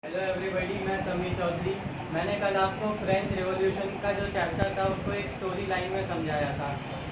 Hello everybody, मैं समीर चौधरी। मैंने कल आपको फ्रेंच रिवॉल्यूशन का जो चैप्टर था उसको एक स्टोरी लाइन में समझाया था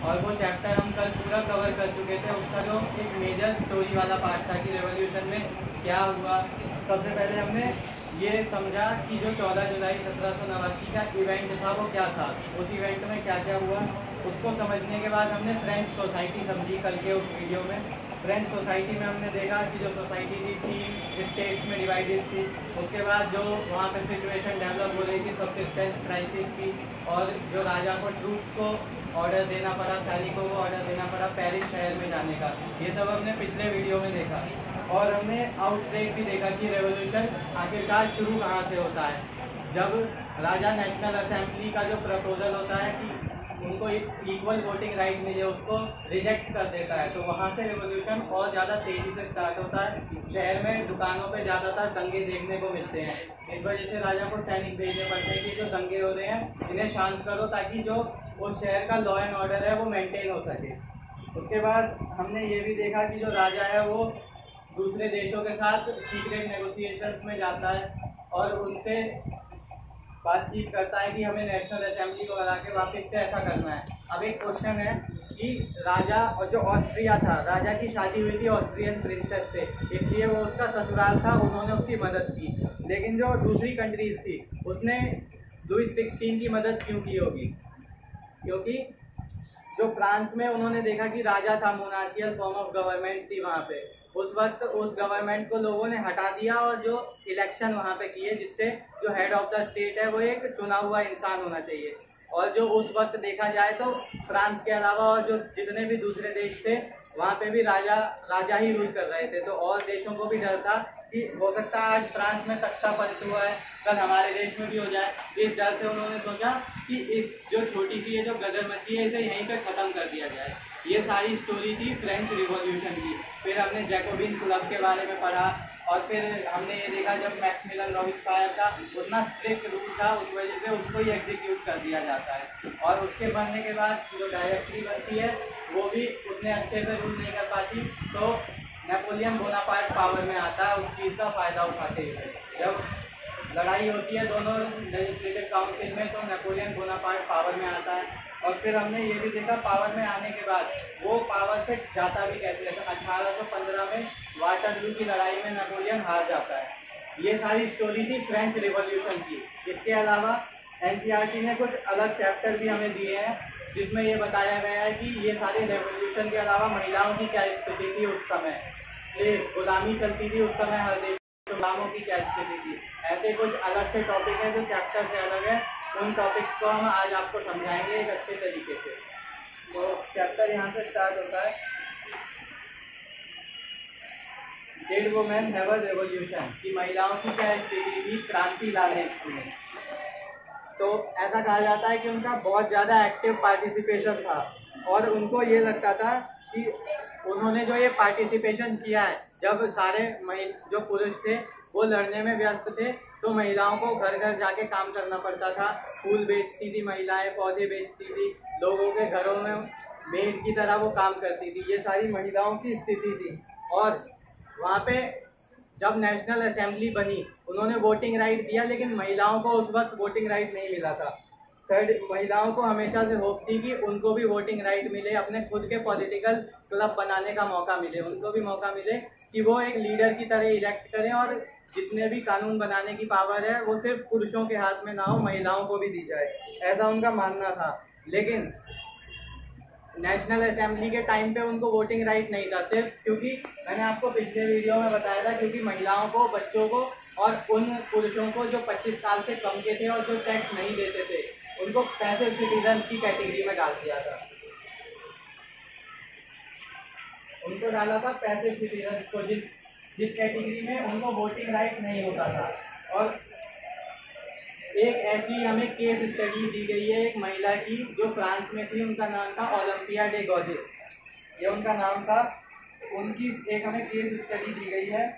और वो चैप्टर हम कल पूरा कवर कर चुके थे। उसका जो एक मेजर स्टोरी वाला पार्ट था कि रिवॉल्यूशन में क्या हुआ। सबसे पहले हमने ये समझा कि जो 14 जुलाई 1789 का इवेंट था वो क्या था, उस इवेंट में क्या क्या हुआ। उसको समझने के बाद हमने फ्रेंच सोसाइटी समझी कल के उस वीडियो में। फ्रेंच सोसाइटी में हमने देखा कि जो सोसाइटी थी स्टेट्स में डिवाइडेड थी। उसके बाद जो वहाँ पे सिचुएशन डेवलप हो रही थी सब्सिस्टेंस क्राइसिस की, और जो राजा को ट्रूप्स को ऑर्डर देना पड़ा, सैनिकों को ऑर्डर देना पड़ा पेरिस शहर में जाने का। ये सब हमने पिछले वीडियो में देखा। और हमने आउटब्रेक भी देखा कि रेवोल्यूशन आखिरकार शुरू कहाँ से होता है। जब राजा नेशनल असेंबली का जो प्रपोजल होता है कि उनको इक्वल वोटिंग राइट मिले उसको रिजेक्ट कर देता है, तो वहाँ से रेवोल्यूशन और ज़्यादा तेज़ी से स्टार्ट होता है। शहर में दुकानों पे ज़्यादातर दंगे देखने को मिलते हैं। इस वजह से राजा को सैनिक भेजने पड़ते हैं कि जो दंगे हो रहे हैं इन्हें शांत करो, ताकि जो उस शहर का लॉ एंड ऑर्डर है वो मेंटेन हो सके। उसके बाद हमने ये भी देखा कि जो राजा है वो दूसरे देशों के साथ सीक्रेट नेगोशिएशंस में जाता है और उनसे बातचीत करता है कि हमें नेशनल असेंबली को बुला के वापस से ऐसा करना है। अब एक क्वेश्चन है कि राजा और जो ऑस्ट्रिया था, राजा की शादी हुई थी ऑस्ट्रियन प्रिंसेस से, इसलिए वो उसका ससुराल था, उन्होंने उसकी मदद की। लेकिन जो दूसरी कंट्रीज थी उसने लुईस 16 की मदद क्यों की होगी? क्योंकि जो फ्रांस में उन्होंने देखा कि राजा था, मोनार्कियल फॉर्म ऑफ गवर्नमेंट थी वहाँ पे, उस वक्त उस गवर्नमेंट को लोगों ने हटा दिया और जो इलेक्शन वहाँ पे किए जिससे जो हेड ऑफ द स्टेट है वो एक चुना हुआ इंसान होना चाहिए। और जो उस वक्त देखा जाए तो फ्रांस के अलावा और जो जितने भी दूसरे देश थे वहाँ पे भी राजा ही रूल कर रहे थे, तो और देशों को भी डर था कि हो सकता है आज फ्रांस में तख्ता पलट हुआ है, कल हमारे देश में भी हो जाए। इस डर से उन्होंने सोचा कि इस जो छोटी सी है जो गदर मची है इसे यहीं पे ख़त्म कर दिया जाए। ये सारी स्टोरी थी फ्रेंच रिवॉल्यूशन की। फिर हमने जैकोबिन क्लब के बारे में पढ़ा और फिर हमने ये देखा जब मैक्सिमिलियन रॉबिस्पायर था उतना स्ट्रिक्ट रूल था, उस वजह से उसको ही एग्जीक्यूट कर दिया जाता है। और उसके बनने के बाद जो डायरेक्टरी बनती है वो भी उतने अच्छे से रूल नहीं कर पाती, तो नेपोलियन बोनापार्ट पावर में आता है उस चीज़ का फ़ायदा उठाते हुए। जब लड़ाई होती है दोनों लेजिस्लेटिव काउंसिल में तो नेपोलियन बोनापार्ट पावर में आता है। और फिर हमने ये भी देखा पावर में आने के बाद वो पावर से जाता भी कैसे है। 1815 में वाटरलू की लड़ाई में नेपोलियन हार जाता है। ये सारी स्टोरी थी फ्रेंच रिवॉल्यूशन की। इसके अलावा एनसीईआरटी ने कुछ अलग चैप्टर भी हमें दिए हैं जिसमें ये बताया गया है कि ये सारे रेवोल्यूशन के अलावा महिलाओं की क्या स्थिति थी उस समय, गुलामी चलती थी उस समय हर देश, गुलामों की क्या स्थिति थी। ऐसे कुछ अलग से टॉपिक है जो चैप्टर से अलग है, उन टॉपिक्स को हम आज आपको समझाएंगे एक अच्छे तरीके से। तो चैप्टर यहाँ से स्टार्ट होता है, did women have a revolution, कि महिलाओं की क्या स्थिति थी क्रांति लाने में। तो ऐसा कहा जाता है कि उनका बहुत ज़्यादा एक्टिव पार्टिसिपेशन था और उनको ये लगता था कि उन्होंने जो ये पार्टिसिपेशन किया है, जब सारे जो पुरुष थे वो लड़ने में व्यस्त थे तो महिलाओं को घर घर जाके काम करना पड़ता था। फूल बेचती थी महिलाएं, पौधे बेचती थी, लोगों के घरों में मेड की तरह वो काम करती थी। ये सारी महिलाओं की स्थिति थी। और वहाँ पे जब नेशनल असेंबली बनी उन्होंने वोटिंग राइट दिया, लेकिन महिलाओं को उस वक्त वोटिंग राइट नहीं मिला था। थर्ड, महिलाओं को हमेशा से होप थी कि उनको भी वोटिंग राइट मिले, अपने खुद के पॉलिटिकल क्लब बनाने का मौका मिले, उनको भी मौका मिले कि वो एक लीडर की तरह इलेक्ट करें और जितने भी कानून बनाने की पावर है वो सिर्फ पुरुषों के हाथ में ना हो, महिलाओं को भी दी जाए, ऐसा उनका मानना था। लेकिन नेशनल असेंबली के टाइम पे उनको वोटिंग राइट नहीं था, सिर्फ क्योंकि मैंने आपको पिछले वीडियो में बताया था क्योंकि महिलाओं को, बच्चों को और उन पुरुषों को जो 25 साल से कम के थे और जो टैक्स नहीं देते थे उनको पैसिव सिटीजन की कैटेगरी में डाल दिया था। उनको डाला था पैसिव सिटीजन को, जिस कैटेगरी में उनको वोटिंग राइट नहीं होता था। और एक ऐसी हमें केस स्टडी दी गई है एक महिला की जो फ्रांस में थी, उनका नाम था ओलंपिया डे गॉजेस, ये उनका नाम था। उनकी एक हमें केस स्टडी दी गई है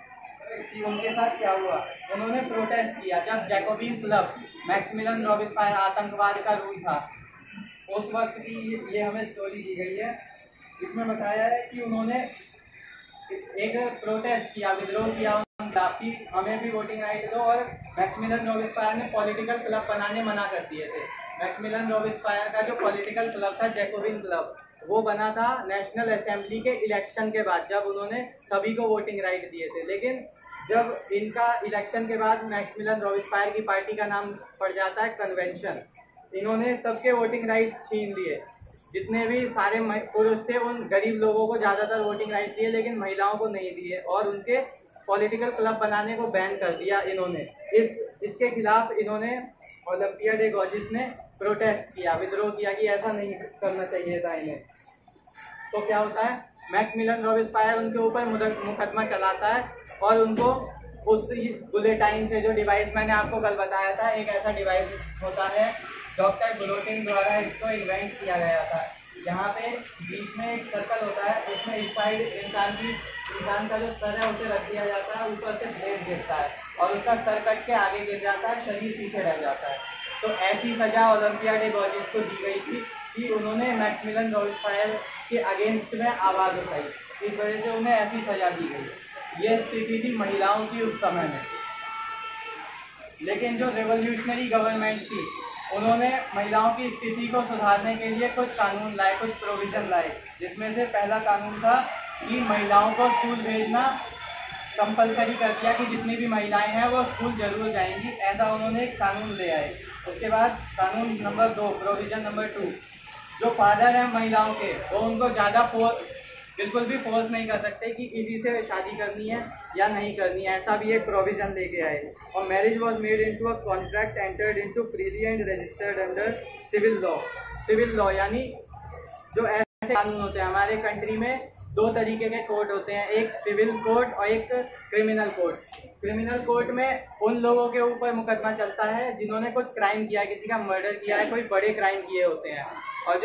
कि उनके साथ क्या हुआ। उन्होंने प्रोटेस्ट किया जब जैकोबिन क्लब, मैक्सिमिलियन रॉबिस्पायर आतंकवाद का रूल था, उस वक्त की ये हमें स्टोरी दी गई है। इसमें बताया है कि उन्होंने एक प्रोटेस्ट किया, विद्रोह किया। आपकी हमें भी वोटिंग राइट दो। और मैक्सिमिलियन रॉबिस्पायर ने पॉलिटिकल क्लब बनाने मना कर दिए थे। मैक्सिमिलियन रॉबिस्पायर का जो पॉलिटिकल क्लब था जैकोबिन क्लब, वो बना था नेशनल असेंबली के इलेक्शन के बाद, जब उन्होंने सभी को वोटिंग राइट दिए थे। लेकिन जब इनका इलेक्शन के बाद मैक्सिमिलियन रॉबिस्पायर की पार्टी का नाम पड़ जाता है कन्वेंशन, इन्होंने सबके वोटिंग राइट्स छीन लिए। जितने भी सारे पुरुष थे उन गरीब लोगों को ज़्यादातर वोटिंग राइट दिए, लेकिन महिलाओं को नहीं दिए और उनके पॉलिटिकल क्लब बनाने को बैन कर दिया इन्होंने। इसके खिलाफ इन्होंने ओलंपिया डे गॉर्जिस ने प्रोटेस्ट किया, विद्रोह किया कि ऐसा नहीं करना चाहिए था इन्हें। तो क्या होता है, मैक्सिमिलियन रॉबिस्पायर उनके ऊपर मुकदमा चलाता है और उनको उस बुलेटाइन से, जो डिवाइस मैंने आपको कल बताया था, एक ऐसा डिवाइस होता है डॉक्टर गुलोटिन द्वारा इसको इन्वेंट किया गया था। यहाँ पे बीच में एक सर्कल होता है, उसमें इस साइड इंसान का जो सर है उसे रख दिया जाता है, ऊपर से ब्लेड गिरता है और उसका सर कट के आगे गिर जाता है, शरीर पीछे रह जाता है। तो ऐसी सज़ा ओलंपिया डे गॉर्जिस को दी गई थी कि उन्होंने मैक्सिमिलियन रॉबिस्पायर के अगेंस्ट में आवाज़ उठाई, इस वजह से उन्हें ऐसी सज़ा दी गई। ये स्थिति थी महिलाओं की उस समय में। लेकिन जो रेवोल्यूशनरी गवर्नमेंट थी, उन्होंने महिलाओं की स्थिति को सुधारने के लिए कुछ कानून लाए, कुछ प्रोविज़न लाए, जिसमें से पहला कानून था कि महिलाओं को स्कूल भेजना कंपलसरी कर दिया कि जितनी भी महिलाएं हैं वो स्कूल जरूर जाएंगी, ऐसा उन्होंने एक कानून ले आए। उसके बाद कानून नंबर 2, प्रोविज़न नंबर 2, जो फादर हैं महिलाओं के, वो उनको ज़्यादा बिल्कुल भी फोर्स नहीं कर सकते कि किसी से शादी करनी है या नहीं करनी है, ऐसा भी एक प्रोविज़न लेके आए। और marriage was made into a contract entered into freely and registered under civil law. Civil law यानी जो ऐसे कानून होते हैं हमारे कंट्री में, 2 तरीके के कोर्ट होते हैं, एक सिविल कोर्ट और एक क्रिमिनल कोर्ट। क्रिमिनल कोर्ट में उन लोगों के ऊपर मुकदमा चलता है जिन्होंने कुछ क्राइम किया है, किसी का मर्डर किया है, कोई बड़े क्राइम किए होते हैं। और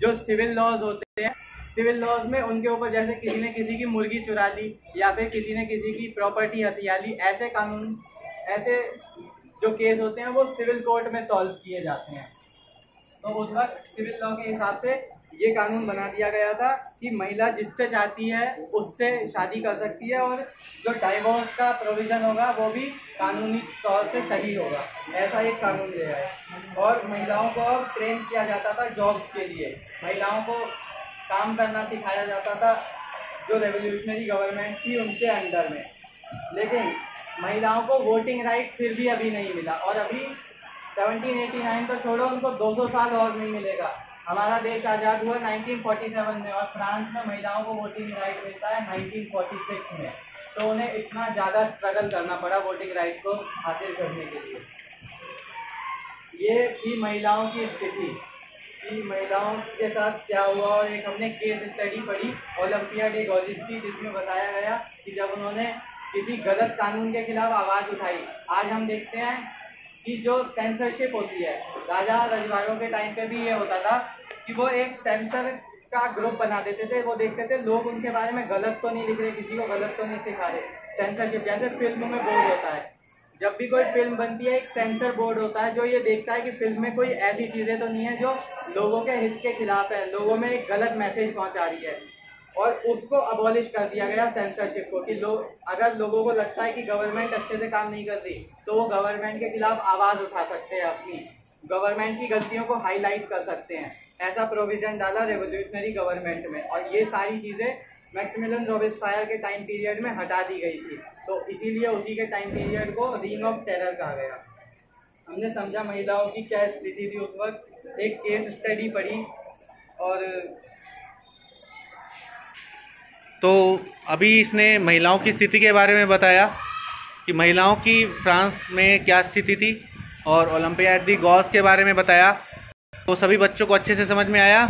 जो सिविल लॉज होते हैं, सिविल लॉज में उनके ऊपर जैसे किसी ने किसी की मुर्गी चुरा ली या फिर किसी ने किसी की प्रॉपर्टी हथिया ली, ऐसे कानून, ऐसे जो केस होते हैं वो सिविल कोर्ट में सॉल्व किए जाते हैं। तो उस वक्त सिविल लॉ के हिसाब से ये कानून बना दिया गया था कि महिला जिससे चाहती है उससे शादी कर सकती है और जो डाइवोर्स का प्रोविज़न होगा वो भी कानूनी तौर से सही होगा, ऐसा एक कानून ले आए। और महिलाओं को अब ट्रेन किया जाता था जॉब्स के लिए, महिलाओं को काम करना सिखाया जाता था जो रेवोल्यूशनरी गवर्नमेंट थी उनके अंडर में। लेकिन महिलाओं को वोटिंग राइट फिर भी अभी नहीं मिला, और अभी 1789 तो छोड़ो, उनको 200 साल और नहीं मिलेगा। हमारा देश आज़ाद हुआ 1947 में और फ्रांस में महिलाओं को वोटिंग राइट मिलता है 1946 में। तो उन्हें इतना ज़्यादा स्ट्रगल करना पड़ा वोटिंग राइट को हासिल करने के लिए। ये थी महिलाओं की स्थिति कि महिलाओं के साथ क्या हुआ। और एक हमने केस स्टडी पढ़ी ओलंपिया डे गॉर्जिस की, जिसमें बताया गया कि जब उन्होंने किसी गलत कानून के खिलाफ आवाज़ उठाई। आज हम देखते हैं कि जो सेंसरशिप होती है, राजा रजवाड़ों के टाइम पे भी ये होता था कि वो एक सेंसर का ग्रुप बना देते थे। वो देखते थे लोग उनके बारे में गलत तो नहीं लिख रहे, किसी को गलत तो नहीं सिखा रहे। सेंसरशिप जैसे फिल्म में बोर्ड होता है, जब भी कोई फिल्म बनती है एक सेंसर बोर्ड होता है जो ये देखता है कि फिल्म में कोई ऐसी चीज़ें तो नहीं है जो लोगों के हित के खिलाफ है, लोगों में एक गलत मैसेज पहुंचा रही है। और उसको अबॉलिश कर दिया गया सेंसरशिप को कि अगर लोगों को लगता है कि गवर्नमेंट अच्छे से काम नहीं कर रही तो वो गवर्नमेंट के खिलाफ आवाज़ उठा सकते हैं, अपनी गवर्नमेंट की गलतियों को हाईलाइट कर सकते हैं। ऐसा प्रोविज़न डाला रेवोल्यूशनरी गवर्नमेंट में, और ये सारी चीज़ें मैक्सिमिलियन रॉबिस्पायर के टाइम पीरियड में हटा दी गई थी। तो इसीलिए उसी के टाइम पीरियड को रिंग ऑफ टेरर कहा गया। हमने समझा महिलाओं की क्या स्थिति थी उस वक्त, एक केस स्टडी पढ़ी। और तो अभी इसने महिलाओं की स्थिति के बारे में बताया कि महिलाओं की फ्रांस में क्या स्थिति थी, और ओलंपियाड दी गॉस के बारे में बताया। तो सभी बच्चों को अच्छे से समझ में आया?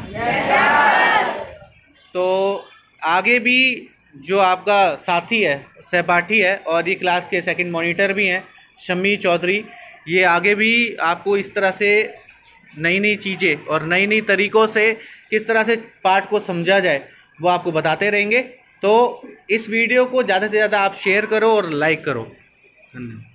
तो आगे भी जो आपका साथी है, सहपाठी है, और ये क्लास के सेकंड मॉनिटर भी हैं, शम्मी चौधरी, ये आगे भी आपको इस तरह से नई नई चीज़ें और नई नई तरीक़ों से किस तरह से पाठ को समझा जाए वो आपको बताते रहेंगे। तो इस वीडियो को ज़्यादा से ज़्यादा आप शेयर करो और लाइक करो। धन्यवाद।